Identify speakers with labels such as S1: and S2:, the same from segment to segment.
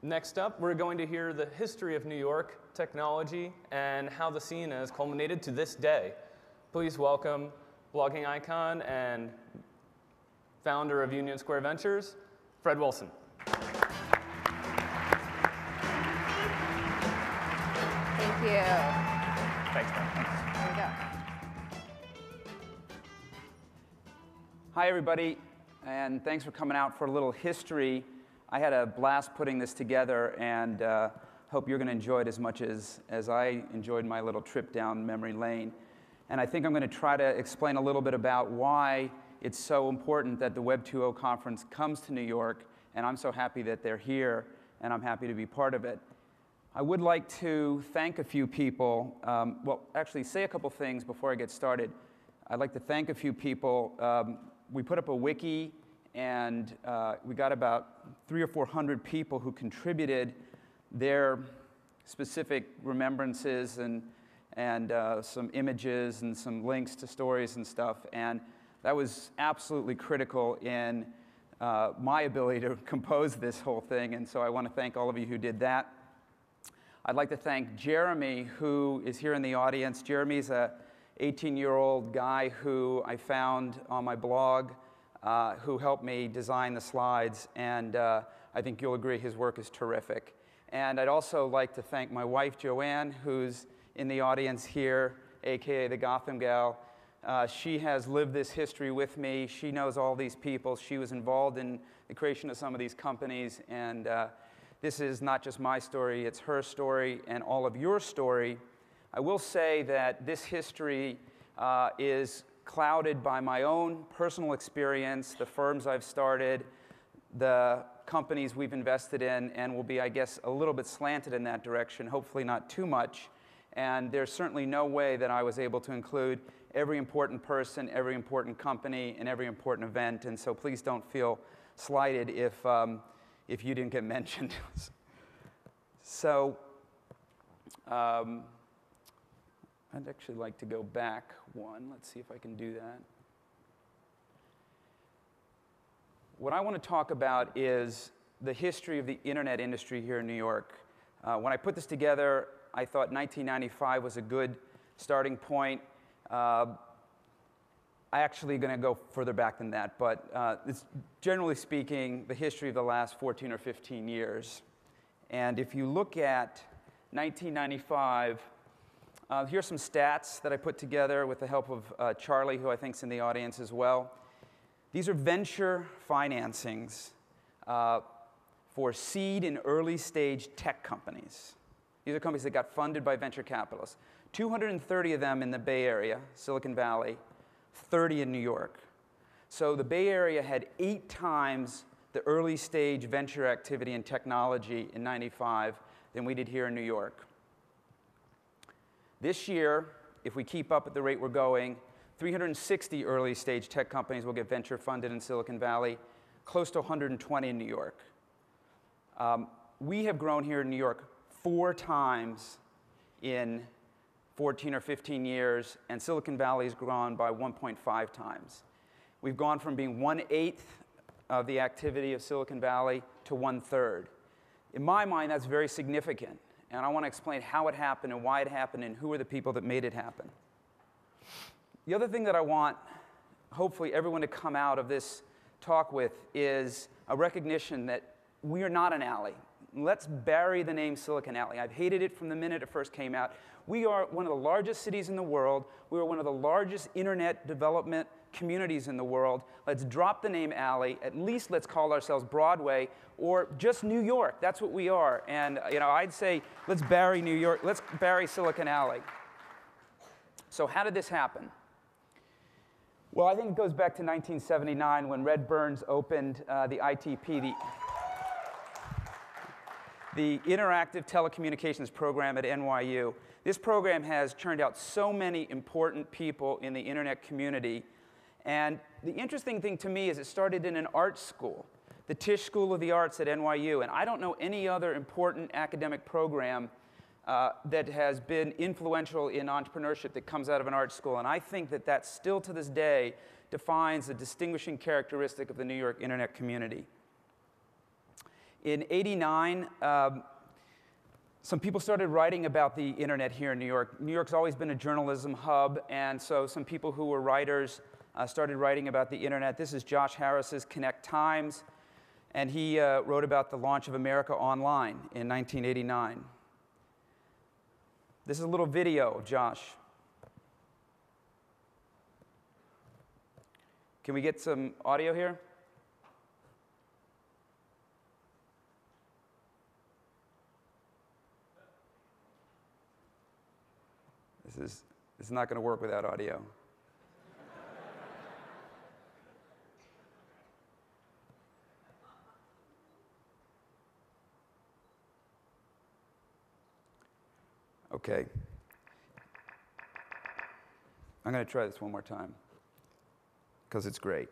S1: Next up, we're going to hear the history of New York technology and how the scene has culminated to this day. Please welcome blogging icon and founder of Union Square Ventures, Fred Wilson.
S2: Thank you.
S1: Thanks, man.
S2: There we go.
S3: Hi, everybody, and thanks for coming out for a little history. I had a blast putting this together, and hope you're going to enjoy it as much as I enjoyed my little trip down memory lane. And I think I'm going to try to explain a little bit about why it's so important that the Web 2.0 conference comes to New York, and I'm so happy that they're here, and I'm happy to be part of it. I would like to thank a few people. Well, actually, say a couple things before I get started. I'd like to thank a few people. We put up a wiki, and we got about 300 or 400 people who contributed their specific remembrances and some images and some links to stories and stuff. And that was absolutely critical in my ability to compose this whole thing. And so I want to thank all of you who did that. I'd like to thank Jeremy, who is here in the audience. Jeremy's a 18-year-old guy who I found on my blog, who helped me design the slides, and I think you'll agree his work is terrific. And I'd also like to thank my wife, Joanne, who's in the audience here, aka the Gotham Gal. She has lived this history with me. She knows all these people. She was involved in the creation of some of these companies, and this is not just my story, it's her story and all of your story. I will say that this history is clouded by my own personal experience, the firms I've started, the companies we've invested in, and will be, I guess, a little bit slanted in that direction, hopefully not too much. And there's certainly no way that I was able to include every important person, every important company, and every important event, and so please don't feel slighted if you didn't get mentioned. So, I'd actually like to go back one. Let's see if I can do that. What I want to talk about is the history of the internet industry here in New York. When I put this together, I thought 1995 was a good starting point. I'm actually going to go further back than that, but it's generally speaking the history of the last 14 or 15 years. And if you look at 1995, here's some stats that I put together with the help of Charlie, who I think is in the audience as well. These are venture financings for seed and early stage tech companies. These are companies that got funded by venture capitalists. 230 of them in the Bay Area, Silicon Valley, 30 in New York. So the Bay Area had 8 times the early stage venture activity and technology in '95 than we did here in New York. This year, if we keep up at the rate we're going, 360 early stage tech companies will get venture funded in Silicon Valley, close to 120 in New York. We have grown here in New York 4 times in 14 or 15 years, and Silicon Valley has grown by 1.5 times. We've gone from being 1/8 of the activity of Silicon Valley to 1/3. In my mind, that's very significant, and I want to explain how it happened and why it happened and who are the people that made it happen. The other thing that I want, hopefully, everyone to come out of this talk with is a recognition that we are not an alley. Let's bury the name Silicon Alley. I've hated it from the minute it first came out. We are one of the largest cities in the world. We are one of the largest internet development communities in the world. Let's drop the name Alley. At least let's call ourselves Broadway or just New York. That's what we are. And I'd say let's bury New York. Let's bury Silicon Alley. So how did this happen? Well, I think it goes back to 1979 when Red Burns opened the ITP, the Interactive Telecommunications Program at NYU. This program has churned out so many important people in the internet community. And the interesting thing to me is it started in an art school, the Tisch School of the Arts at NYU. And I don't know any other important academic program that has been influential in entrepreneurship that comes out of an art school. And I think that that still to this day defines a distinguishing characteristic of the New York internet community. In '89, some people started writing about the internet here in New York. New York's always been a journalism hub, and so some people who were writers started writing about the internet. This is Josh Harris's Connect Times, and he wrote about the launch of America Online in 1989. This is a little video of Josh. Can we get some audio here? This is not going to work without audio. Okay. I'm going to try this one more time, because it's great.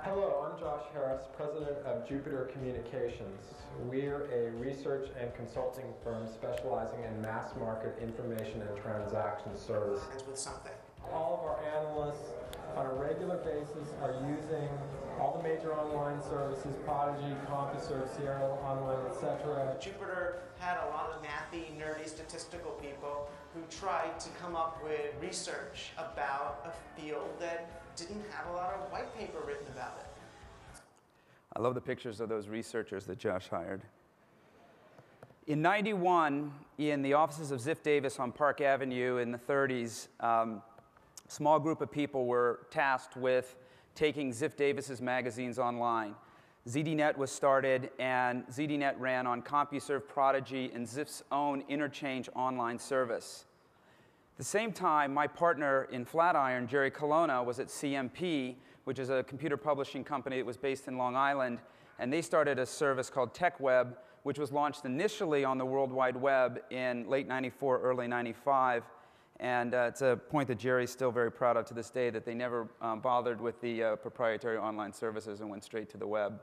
S4: Hello, I'm Josh Harris, president of Jupiter Communications. We're a research and consulting firm specializing in mass market information and transaction services.
S5: With something.
S4: All of our analysts on a regular basis are using all the major online services, Prodigy, CompuServe, Sierra Online, etc.
S5: Jupiter had a lot of mathy, nerdy, statistical people who tried to come up with research about a field that didn't have a lot of white paper written about it.
S3: I love the pictures of those researchers that Josh hired. In '91, in the offices of Ziff Davis on Park Avenue in the 30s, a small group of people were tasked with taking Ziff Davis's magazines online. ZDNet was started, and ZDNet ran on CompuServe, Prodigy, and Ziff's own Interchange online service. At the same time, my partner in Flatiron, Jerry Colonna, was at CMP, which is a computer publishing company that was based in Long Island, and they started a service called TechWeb, which was launched initially on the World Wide Web in late '94, early '95. And it's a point that Jerry's still very proud of to this day, that they never bothered with the proprietary online services and went straight to the web.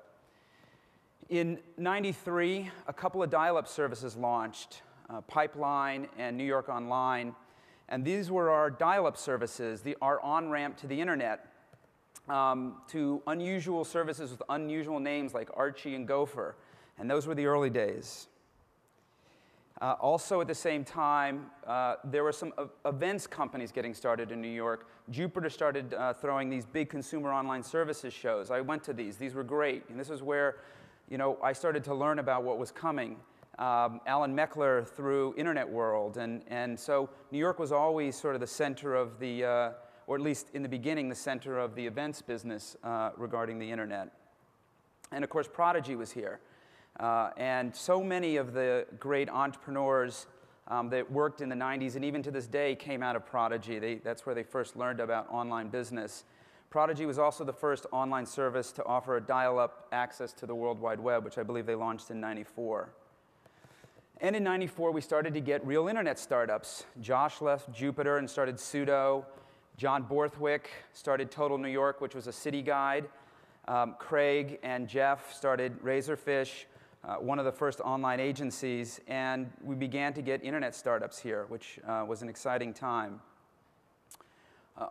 S3: In '93, a couple of dial-up services launched, Pipeline and New York Online. And these were our dial-up services, our on-ramp to the internet, to unusual services with unusual names like Archie and Gopher. And those were the early days. Also at the same time, there were some events companies getting started in New York. Jupiter started throwing these big consumer online services shows. I went to these. These were great. And this is where, I started to learn about what was coming. Alan Meckler through Internet World. And so New York was always sort of the center of the, or at least in the beginning, the center of the events business regarding the internet. And of course, Prodigy was here. And so many of the great entrepreneurs that worked in the '90s and even to this day came out of Prodigy. That's where they first learned about online business. Prodigy was also the first online service to offer a dial-up access to the World Wide Web, which I believe they launched in '94. And in '94, we started to get real internet startups. Josh left Jupiter and started Sudo. John Borthwick started Total New York, which was a city guide. Craig and Jeff started Razorfish, one of the first online agencies, and we began to get internet startups here, which was an exciting time.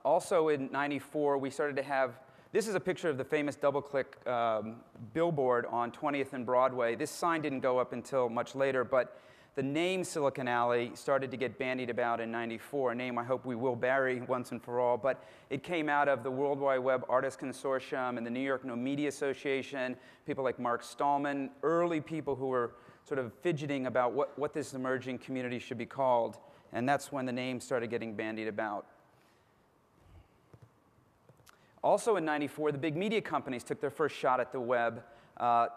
S3: Also in '94, we started to have, this is a picture of the famous DoubleClick billboard on 20th and Broadway. This sign didn't go up until much later, but the name Silicon Alley started to get bandied about in '94, a name I hope we will bury once and for all, but it came out of the World Wide Web Artists Consortium and the New York No Media Association, people like Mark Stallman, early people who were sort of fidgeting about what this emerging community should be called, and that's when the name started getting bandied about. Also in '94, the big media companies took their first shot at the web.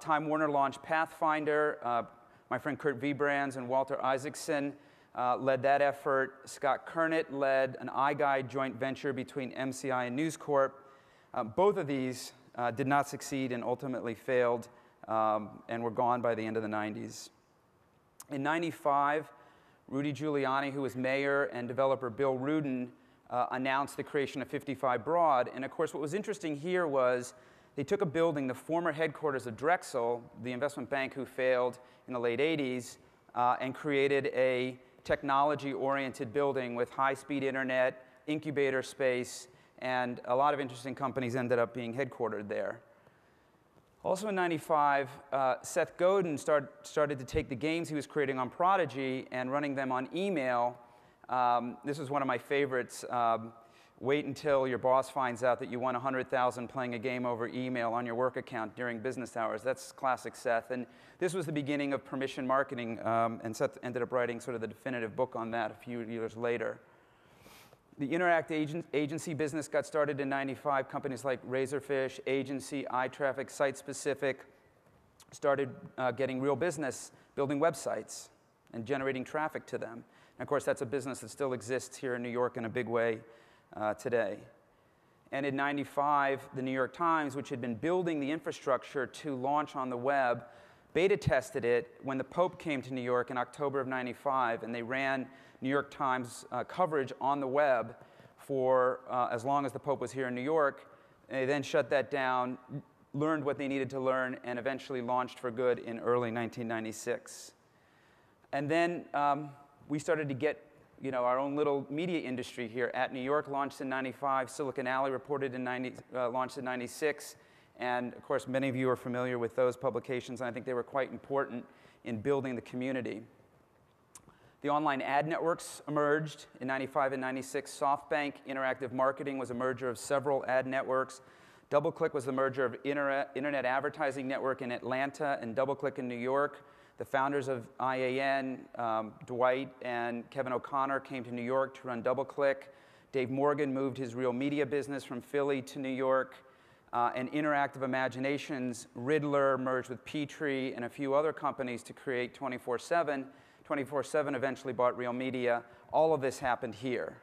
S3: Time Warner launched Pathfinder. My friend Kurt Vibrands and Walter Isaacson led that effort. Scott Kernett led an iGuide joint venture between MCI and News Corp. Both of these did not succeed and ultimately failed and were gone by the end of the '90s. In '95, Rudy Giuliani, who was mayor, and developer Bill Rudin announced the creation of 55 Broad. And of course, what was interesting here was they took a building, the former headquarters of Drexel, the investment bank who failed in the late '80s, and created a technology-oriented building with high-speed internet, incubator space, and a lot of interesting companies ended up being headquartered there. Also in 95, Seth Godin started to take the games he was creating on Prodigy and running them on email. This was one of my favorites. Wait until your boss finds out that you won $100,000 playing a game over email on your work account during business hours. That's classic Seth. And this was the beginning of permission marketing, and Seth ended up writing sort of the definitive book on that a few years later. The Interact agency business got started in 95. Companies like Razorfish, Agency, iTraffic, Site Specific started getting real business, building websites and generating traffic to them. And of course, that's a business that still exists here in New York in a big way today. And in 95, the New York Times, which had been building the infrastructure to launch on the web, beta tested it when the Pope came to New York in October of 95, and they ran New York Times coverage on the web for as long as the Pope was here in New York. They then shut that down, learned what they needed to learn, and eventually launched for good in early 1996. And then we started to get our own little media industry here at New York. Launched in 95, Silicon Alley launched in 96, and of course many of you are familiar with those publications, and I think they were quite important in building the community. The online ad networks emerged in 95 and 96. SoftBank Interactive Marketing was a merger of several ad networks. DoubleClick was the merger of Internet Advertising Network in Atlanta and DoubleClick in New York. The founders of IAN, Dwight and Kevin O'Connor, came to New York to run DoubleClick. Dave Morgan moved his real media business from Philly to New York. And Interactive Imaginations, Riddler merged with Petrie and a few other companies to create 24/7. 24/7 eventually bought Real Media. All of this happened here.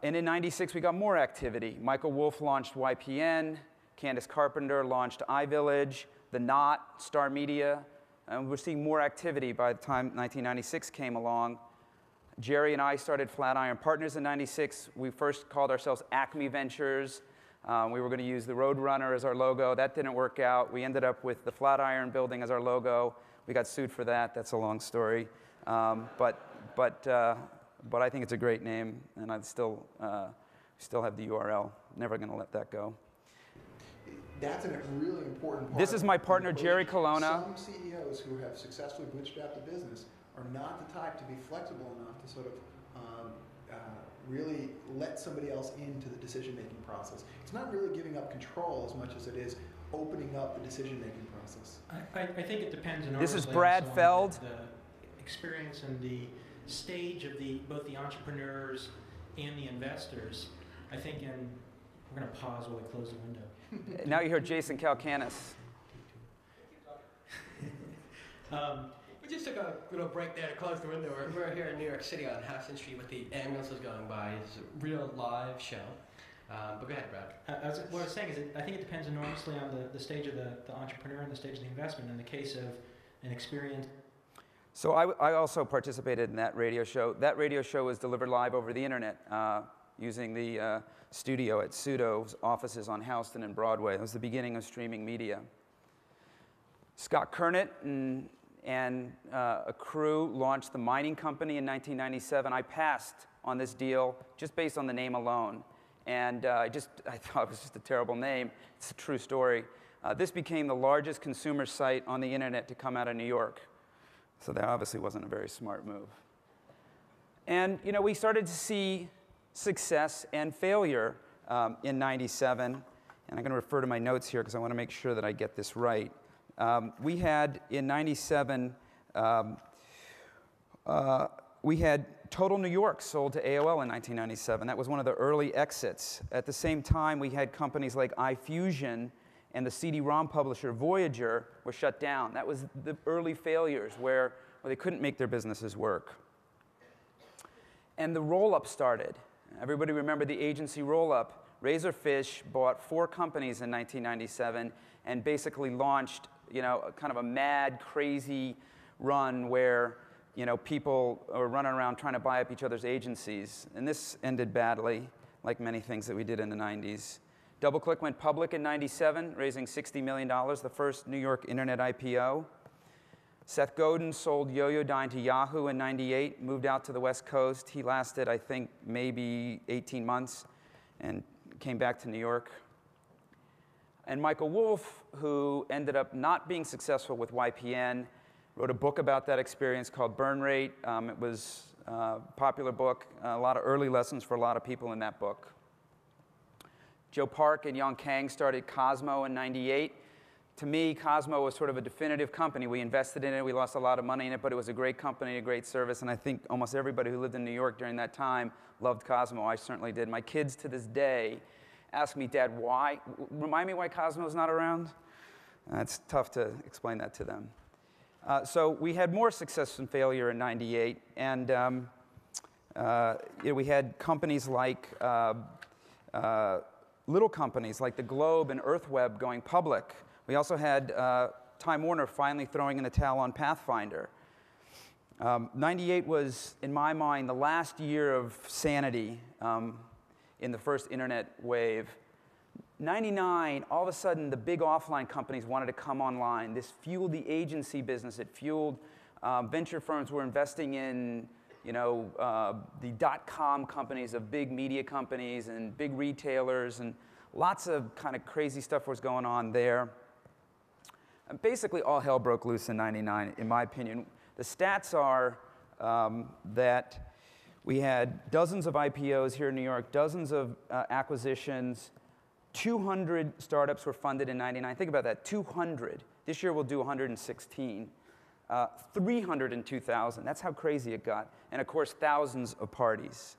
S3: And in 96, we got more activity. Michael Wolff launched YPN. Candace Carpenter launched iVillage. The Knot, Star Media. And we're seeing more activity by the time 1996 came along. Jerry and I started Flatiron Partners in 96. We first called ourselves Acme Ventures. We were going to use the Roadrunner as our logo. That didn't work out. We ended up with the Flatiron building as our logo. We got sued for that. That's a long story. But I think it's a great name, and I still have the URL. Never going to let that go.
S6: That's a really important part.
S3: This is my partner, Jerry Colonna.
S6: Some CEOs who have successfully bootstrapped a business are not the type to be flexible enough to sort of really let somebody else into the decision-making process. It's not really giving up control as much as it is opening up the decision-making process.
S7: I think it depends on
S3: This is Brad Feld.
S7: The experience and the stage of both the entrepreneurs and the investors. I think we're going to pause while we close the window.
S3: Now you hear Jason Kalkanis.
S8: We just took a little break there to close the window. We're here in New York City on Nascent Street with the ambulances going by. It's a real live show. But go ahead, Brad.
S7: What I was saying is I think it depends enormously on the stage of the entrepreneur and the stage of the investment. In the case of an experience.
S3: So I also participated in that radio show. That radio show was delivered live over the internet using the studio at Pseudo's offices on Houston and Broadway. It was the beginning of streaming media. Scott Kernett and a crew launched the mining company in 1997. I passed on this deal just based on the name alone. And I thought it was just a terrible name. It's a true story. This became the largest consumer site on the internet to come out of New York. So that obviously wasn't a very smart move. And we started to see success and failure in 97. And I'm going to refer to my notes here because I want to make sure that I get this right. We had, in 97, we had Total New York sold to AOL in 1997. That was one of the early exits. At the same time, we had companies like iFusion and the CD-ROM publisher Voyager were shut down. That was the early failures where they couldn't make their businesses work. And the roll-up started. Everybody remember the agency roll-up. Razorfish bought 4 companies in 1997 and basically launched, kind of a mad, crazy run where people are running around trying to buy up each other's agencies. And this ended badly, like many things that we did in the 90s. DoubleClick went public in 97, raising $60 million, the first New York internet IPO. Seth Godin sold Yoyodyne to Yahoo in 98, moved out to the West Coast. He lasted, I think, maybe 18 months and came back to New York. And Michael Wolff, who ended up not being successful with YPN, wrote a book about that experience called Burn Rate. It was a popular book, a lot of early lessons for a lot of people in that book. Joe Park and Yong Kang started Cosmo in '98. To me, Cosmo was sort of a definitive company. We invested in it, we lost a lot of money in it, but it was a great company, a great service, and I think almost everybody who lived in New York during that time loved Cosmo. I certainly did. My kids to this day ask me, Dad, why? Remind me why Cosmo's not around? It's tough to explain that to them. So we had more success than failure in '98, and we had companies like, little companies like the Globe and EarthWeb going public. We also had Time Warner finally throwing in the towel on Pathfinder. '98 was, in my mind, the last year of sanity in the first internet wave. '99, all of a sudden, the big offline companies wanted to come online. This fueled the agency business. It fueled venture firms were investing in, the dot-com companies of big media companies and big retailers, and lots of kind of crazy stuff was going on there. And basically, all hell broke loose in '99, in my opinion. The stats are that we had dozens of IPOs here in New York, dozens of acquisitions. 200 startups were funded in '99. Think about that, 200. This year we'll do 116. 300 in 2000. That's how crazy it got. And of course, thousands of parties.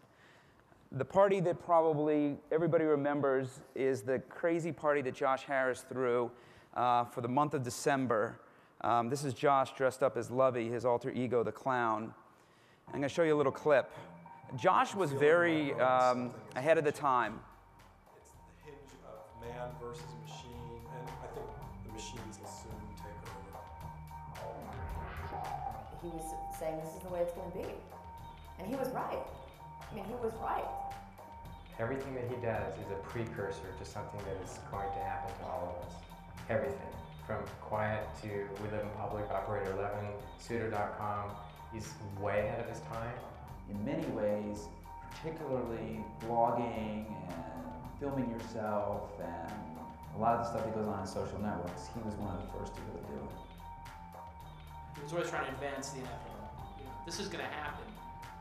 S3: The party that probably everybody remembers is the crazy party that Josh Harris threw for the month of December. This is Josh dressed up as Lovey, his alter ego, the clown. I'm going to show you a little clip. Josh was very ahead of the time.
S9: It's the hinge of man versus machine, and I think the machines will soon take over.
S10: He was saying this is the way it's going to be. And he was right. I mean, he was right.
S4: Everything that he does is a precursor to something that is going to happen to all of us. Everything. From Quiet to We Live in Public, Operator 11, Pseudo.com. He's way ahead of his time.
S11: In many ways, particularly blogging and filming yourself and a lot of the stuff that goes on in social networks, he was one of the first to really do it.
S12: He was always trying to advance the inevitable. This is going to happen.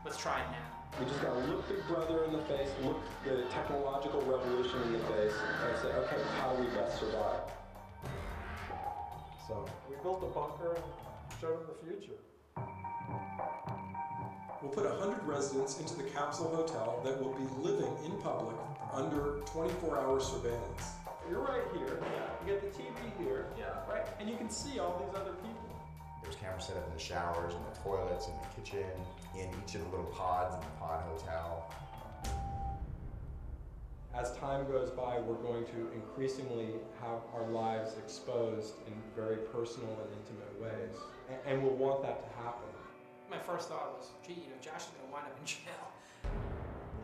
S12: Let's try it now.
S9: We just got to look Big Brother in the face, look the technological revolution in the face, and say, okay, how do we best survive? So we built a bunker and showed them the future. We'll put 100 residents into the capsule hotel that will be living in public under 24-hour surveillance. You're right here. You get the TV here, right? And you can see all these other people.
S13: There's cameras set up in the showers, in the toilets, in the kitchen, in each of the little pods in the pod hotel.
S9: As time goes by, we're going to increasingly have our lives exposed in very personal and intimate ways. And we'll want that to happen.
S12: My first thought was, gee, Josh is going to wind up in jail.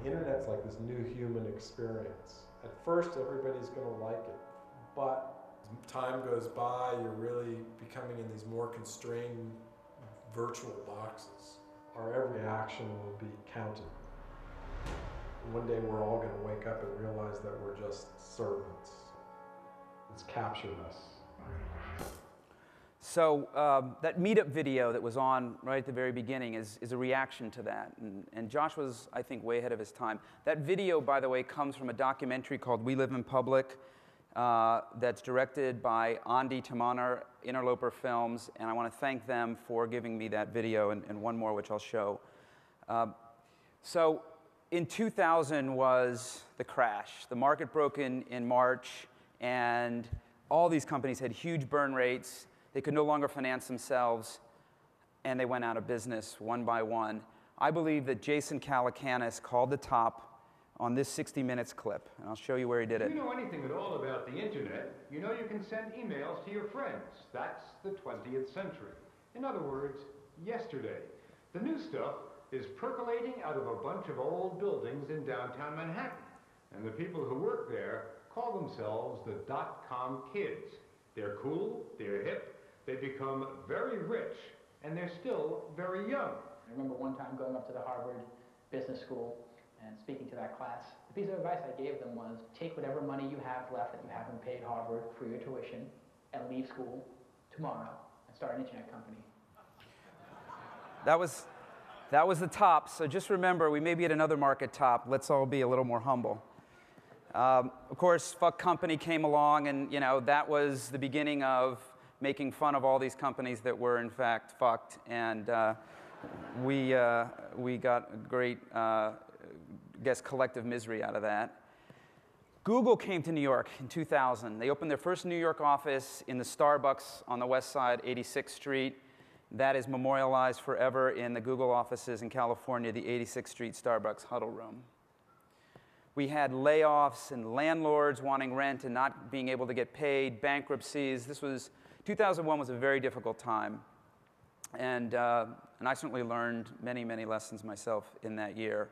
S9: The internet's like this new human experience. At first, everybody's going to like it, but as time goes by, you're really becoming in these more constrained virtual boxes. Our every action will be counted. One day we're all going to wake up and realize that we're just servants. It's captured us.
S3: So that meetup video that was on right at the very beginning is a reaction to that. And Josh was, I think, way ahead of his time. That video, by the way, comes from a documentary called We Live in Public that's directed by Andi Tamaner, Interloper Films. And I want to thank them for giving me that video and one more, which I'll show. So in 2000 was the crash. The market broke in March, and all these companies had huge burn rates. They could no longer finance themselves, and they went out of business one by one. I believe that Jason Calacanis called the top on this 60 Minutes clip, and I'll show you where he did it.
S14: If you know anything at all about the internet, you know you can send emails to your friends. That's the 20th century. In other words, yesterday. The new stuff is percolating out of a bunch of old buildings in downtown Manhattan, and the people who work there call themselves the dot-com kids. They're cool, they're hip, they become very rich, and they're still very young.
S15: I remember one time going up to the Harvard Business School, and speaking to that class, the piece of advice I gave them was take whatever money you have left that you haven't paid Harvard for your tuition and leave school tomorrow and start an internet company.
S3: That was the top, so just remember, we may be at another market top. Let's all be a little more humble. Of course, Fuck Company came along, and that was the beginning of making fun of all these companies that were in fact fucked, and we got a great, collective misery out of that. Google came to New York in 2000. They opened their first New York office in the Starbucks on the west side, 86th Street. That is memorialized forever in the Google offices in California, the 86th Street Starbucks huddle room. We had layoffs and landlords wanting rent and not being able to get paid, bankruptcies. 2001 was a very difficult time. And I certainly learned many, many lessons myself in that year.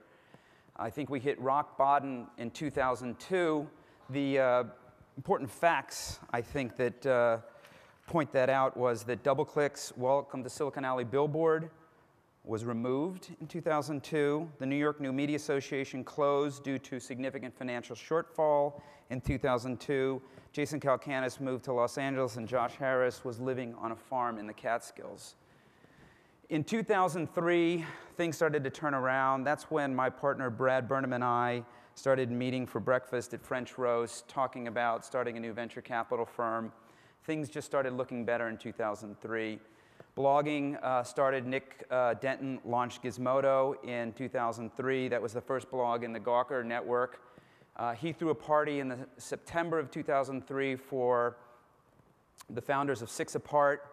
S3: I think we hit rock bottom in 2002. The important facts, I think, that point that out was that DoubleClick's Welcome to Silicon Alley billboard was removed in 2002. The New York New Media Association closed due to significant financial shortfall in 2002. Jason Calacanis moved to Los Angeles, and Josh Harris was living on a farm in the Catskills. In 2003, things started to turn around. That's when my partner Brad Burnham and I started meeting for breakfast at French Roast, talking about starting a new venture capital firm. Things just started looking better in 2003. Blogging started. Nick Denton launched Gizmodo in 2003. That was the first blog in the Gawker network. He threw a party in September of 2003 for the founders of Six Apart.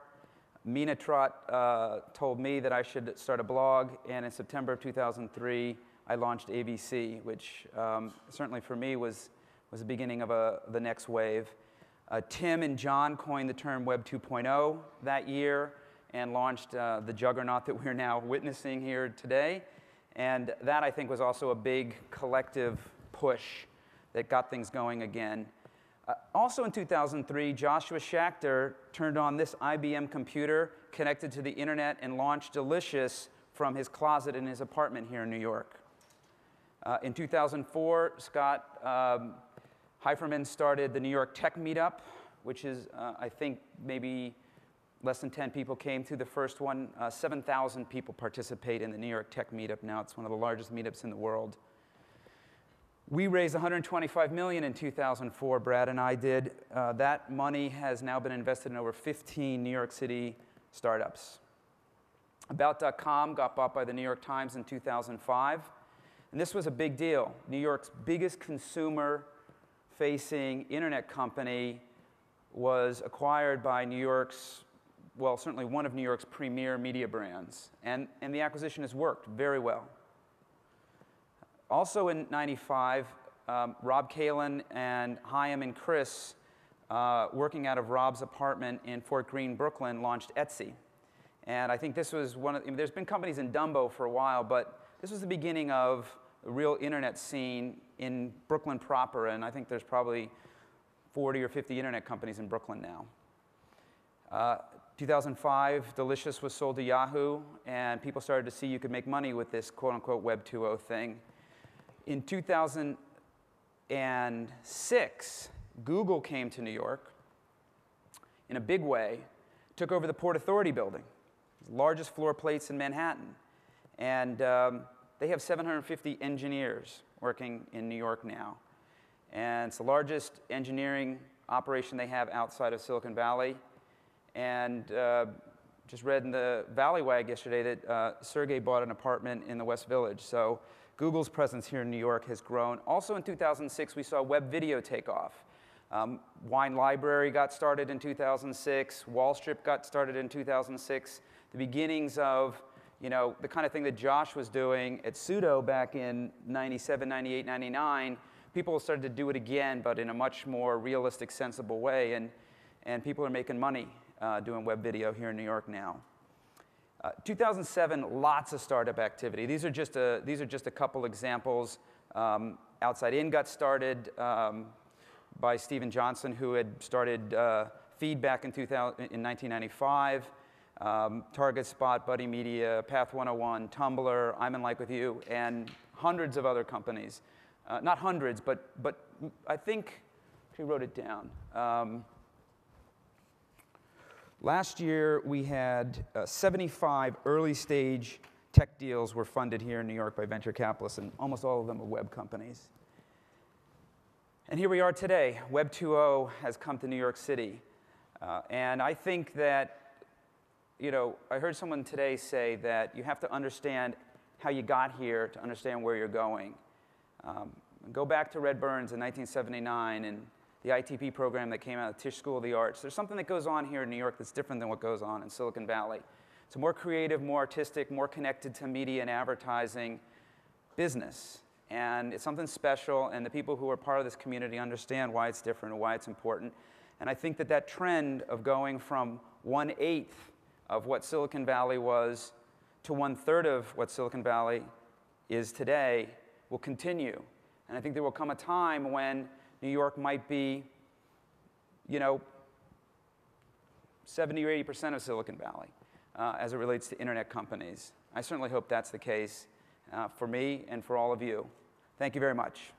S3: Mina Trott told me that I should start a blog, and in September of 2003, I launched ABC, which certainly for me was the beginning of the next wave. Tim and John coined the term Web 2.0 that year and launched the juggernaut that we're now witnessing here today. And that, I think, was also a big collective push that got things going again. Also in 2003, Joshua Schachter turned on this IBM computer, connected to the internet, and launched Delicious from his closet in his apartment here in New York. In 2004, Scott Heiferman started the New York Tech Meetup, which is, I think, maybe less than 10 people came to the first one. 7,000 people participate in the New York Tech Meetup now. It's one of the largest meetups in the world. We raised $125 million in 2004, Brad and I did. That money has now been invested in over 15 New York City startups. About.com got bought by the New York Times in 2005. And this was a big deal. New York's biggest consumer-facing internet company was acquired by New York's, well, certainly one of New York's premier media brands. And the acquisition has worked very well. Also in '95, Rob Kalin and Chaim and Chris, working out of Rob's apartment in Fort Greene, Brooklyn, launched Etsy. And I think this was there's been companies in Dumbo for a while, but this was the beginning of a real internet scene in Brooklyn proper, and I think there's probably 40 or 50 internet companies in Brooklyn now. 2005, Delicious was sold to Yahoo, and people started to see you could make money with this quote-unquote Web 2.0 thing. In 2006, Google came to New York in a big way, took over the Port Authority building, the largest floor plates in Manhattan. And they have 750 engineers working in New York now. And it's the largest engineering operation they have outside of Silicon Valley. And just read in the Valleywag yesterday that Sergey bought an apartment in the West Village. So Google's presence here in New York has grown. Also in 2006, we saw web video take off. Wine Library got started in 2006. Wallstrip got started in 2006. The beginnings of the kind of thing that Josh was doing at Sudo back in 97, 98, 99, people started to do it again, but in a much more realistic, sensible way. And people are making money doing web video here in New York now. 2007, lots of startup activity. These are just a couple examples. Outside In got started by Steven Johnson, who had started Feed back in 1995. Target Spot, Buddy Media, Path 101, Tumblr, I'm in Like With You, and hundreds of other companies. Not hundreds, but I think, she wrote it down. Last year, we had 75 early stage tech deals were funded here in New York by venture capitalists, and almost all of them are web companies. And here we are today. Web 2.0 has come to New York City. And I think that, I heard someone today say that you have to understand how you got here to understand where you're going. Go back to Red Burns in 1979 and the ITP program that came out of Tisch School of the Arts. There's something that goes on here in New York that's different than what goes on in Silicon Valley. It's a more creative, more artistic, more connected to media and advertising business. And it's something special, and the people who are part of this community understand why it's different and why it's important. And I think that that trend of going from 1/8 of what Silicon Valley was to 1/3 of what Silicon Valley is today will continue. And I think there will come a time when New York might be, 70 or 80% of Silicon Valley as it relates to internet companies. I certainly hope that's the case for me and for all of you. Thank you very much.